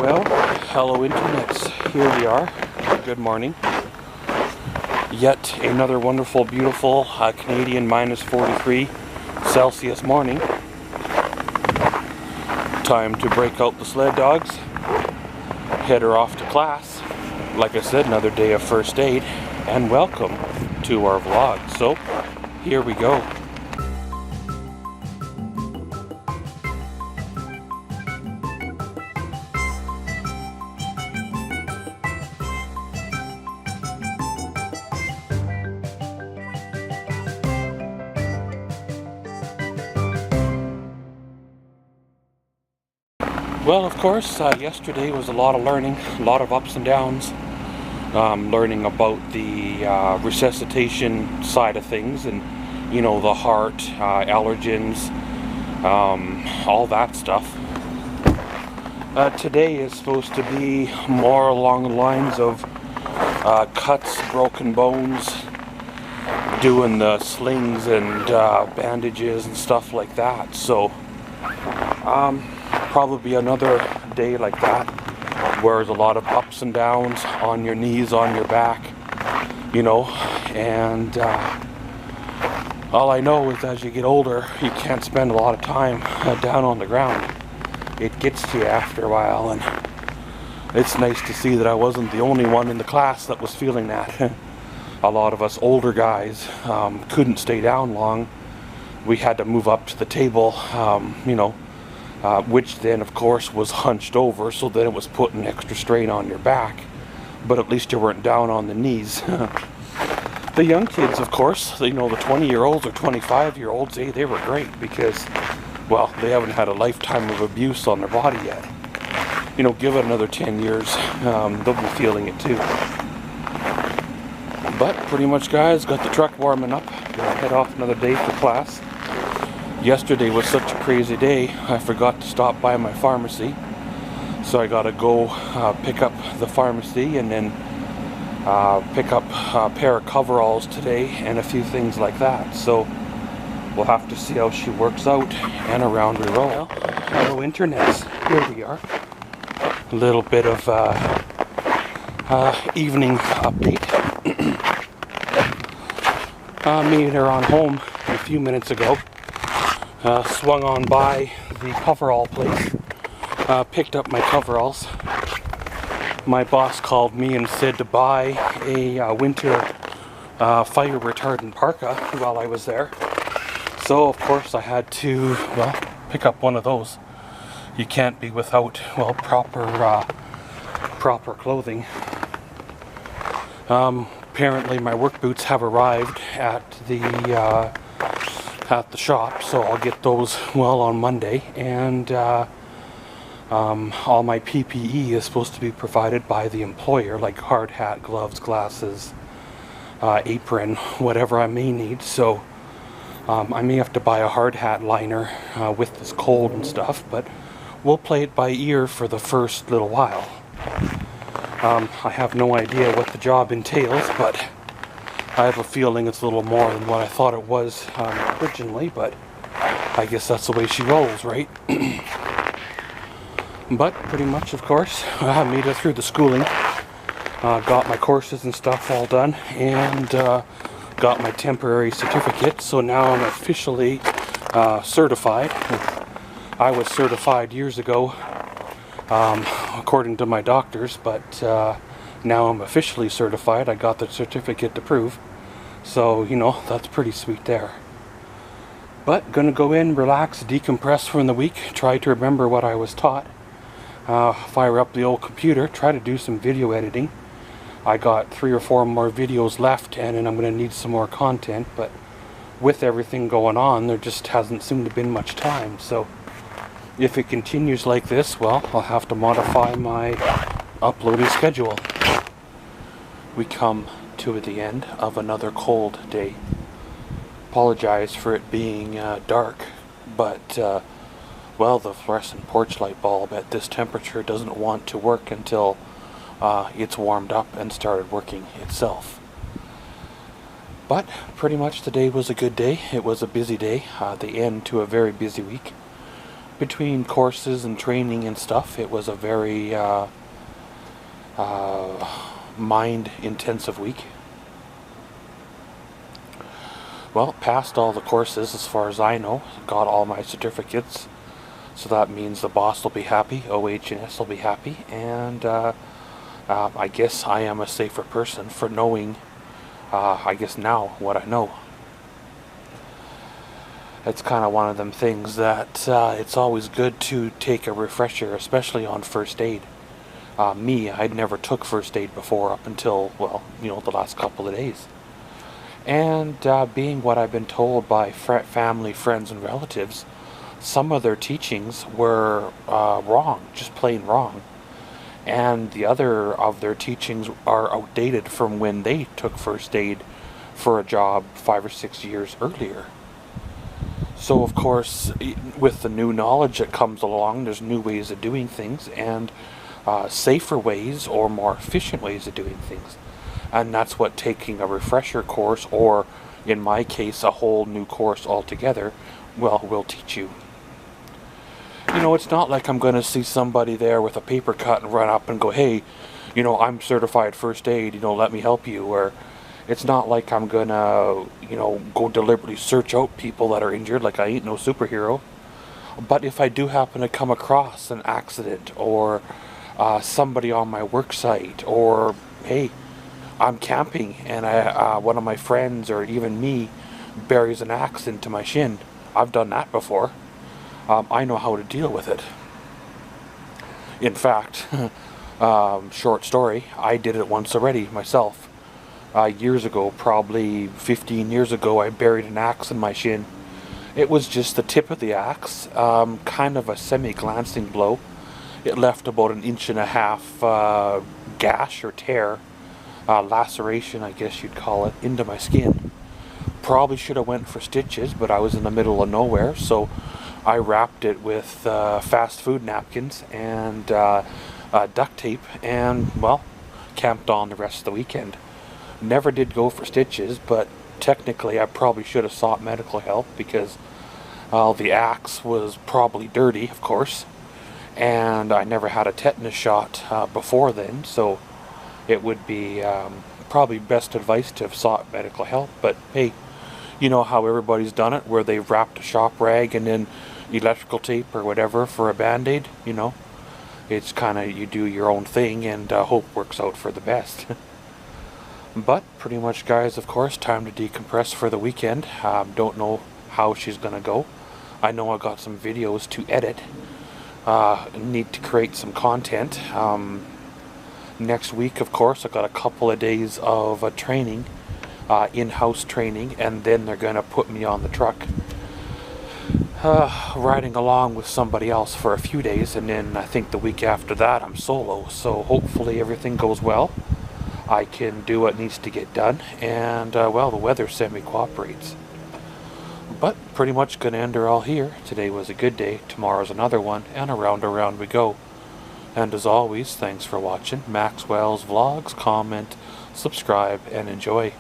Well, hello internets, here we are. Good morning. Yet another wonderful, beautiful Canadian minus 43 Celsius morning. Time to break out the sled dogs, head her off to class. Like I said, another day of first aid, and welcome to our vlog. So, here we go. Well, of course, yesterday was a lot of learning, a lot of ups and downs. Learning about the resuscitation side of things, and you know, the heart, allergens, all that stuff. Today is supposed to be more along the lines of cuts, broken bones, doing the slings and bandages and stuff like that. So probably another day like that, where there's a lot of ups and downs on your knees, on your back, you know, and all I know is as you get older, you can't spend a lot of time down on the ground. It gets to you after a while, and it's nice to see that I wasn't the only one in the class that was feeling that. A lot of us older guys couldn't stay down long. We had to move up to the table, you know, which then of course was hunched over, so that it was putting extra strain on your back, but at least you weren't down on the knees. The young kids, of course, you know, the 20-year-olds or 25-year-olds, they were great because, well, they haven't had a lifetime of abuse on their body yet. You know, give it another 10 years, they'll be feeling it too. But pretty much, guys, got the truck warming up, gonna head off another day for class. Yesterday was such a crazy day, I forgot to stop by my pharmacy. So I gotta go pick up the pharmacy and then pick up a pair of coveralls today and a few things like that. So we'll have to see how she works out and around we roll. Well, hello internets, here we are. A little bit of evening update. Made her on home a few minutes ago. Swung on by the coverall place, picked up my coveralls. My boss called me and said to buy a winter fire retardant parka while I was there. So of course I had to, well, pick up one of those. You can't be without, well, proper clothing. Apparently my work boots have arrived at the shop, so I'll get those, well, on Monday, and all my PPE is supposed to be provided by the employer, like hard hat, gloves, glasses, apron, whatever I may need. So I may have to buy a hard hat liner with this cold and stuff, but we'll play it by ear for the first little while. I have no idea what the job entails, but I have a feeling it's a little more than what I thought it was originally, but I guess that's the way she rolls, right? But pretty much, of course, I made it through the schooling, got my courses and stuff all done, and got my temporary certificate, so now I'm officially certified. I was certified years ago, according to my doctors, but now I'm officially certified. I got the certificate to prove. So, you know, that's pretty sweet there. But gonna go in, relax, decompress from the week, try to remember what I was taught. Fire up the old computer, try to do some video editing. I got 3 or 4 more videos left, and then I'm gonna need some more content, but with everything going on, there just hasn't seemed to been much time. So if it continues like this, well, I'll have to modify my uploading schedule. We come to the end of another cold day. Apologize for it being dark, but well, the fluorescent porch light bulb at this temperature doesn't want to work until it's warmed up and started working itself. But pretty much the day was a good day. It was a busy day, the end to a very busy week. between courses and training and stuff, it was a very mind-intensive week. Well, passed all the courses as far as I know, got all my certificates, so that means the boss will be happy, OH&S will be happy, and I guess I am a safer person for knowing, I guess now, what I know. It's kind of one of them things that it's always good to take a refresher, especially on first aid. I'd never took first aid before up until, well, the last couple of days. And being what I've been told by family, friends, and relatives, some of their teachings were wrong, just plain wrong. And the other of their teachings are outdated from when they took first aid for a job 5 or 6 years earlier. So of course, with the new knowledge that comes along, there's new ways of doing things, and safer ways or more efficient ways of doing things. And that's what taking a refresher course, or in my case a whole new course altogether, will teach you. It's not like I'm going to see somebody there with a paper cut and run up and go, hey, I'm certified first aid, let me help you. Or it's not like I'm going to, go deliberately search out people that are injured, like I ain't no superhero. But if I do happen to come across an accident, or somebody on my work site, or hey, I'm camping and one of my friends or even me buries an axe into my shin. I've done that before. I know how to deal with it. In fact, short story, I did it once already myself. Years ago, probably 15 years ago, I buried an axe in my shin. It was just the tip of the axe, kind of a semi-glancing blow. It left about 1.5 inches gash or tear. Laceration, I guess you'd call it, into my skin. Probably should have went for stitches, but I was in the middle of nowhere, so I wrapped it with fast food napkins and duct tape, and well, camped on the rest of the weekend. Never did go for stitches, but technically I probably should have sought medical help, because the axe was probably dirty, of course, and I never had a tetanus shot before then, so it would be probably best advice to have sought medical help. But hey, you know how everybody's done it, where they've wrapped a shop rag and then electrical tape or whatever for a band-aid. It's kind of, you do your own thing and hope works out for the best. But pretty much, guys, of course, time to decompress for the weekend. Don't know how she's gonna go. I know I got some videos to edit. Need to create some content. Next week, of course, I've got a couple of days of training, in-house training, and then they're going to put me on the truck, riding along with somebody else for a few days, and then I think the week after that I'm solo. So hopefully everything goes well. I can do what needs to get done, and well, the weather semi-cooperates. But pretty much going to end her all here. Today was a good day, tomorrow's another one, and around we go. And as always, thanks for watching Maxwell's Vlogs. Comment, subscribe, and enjoy.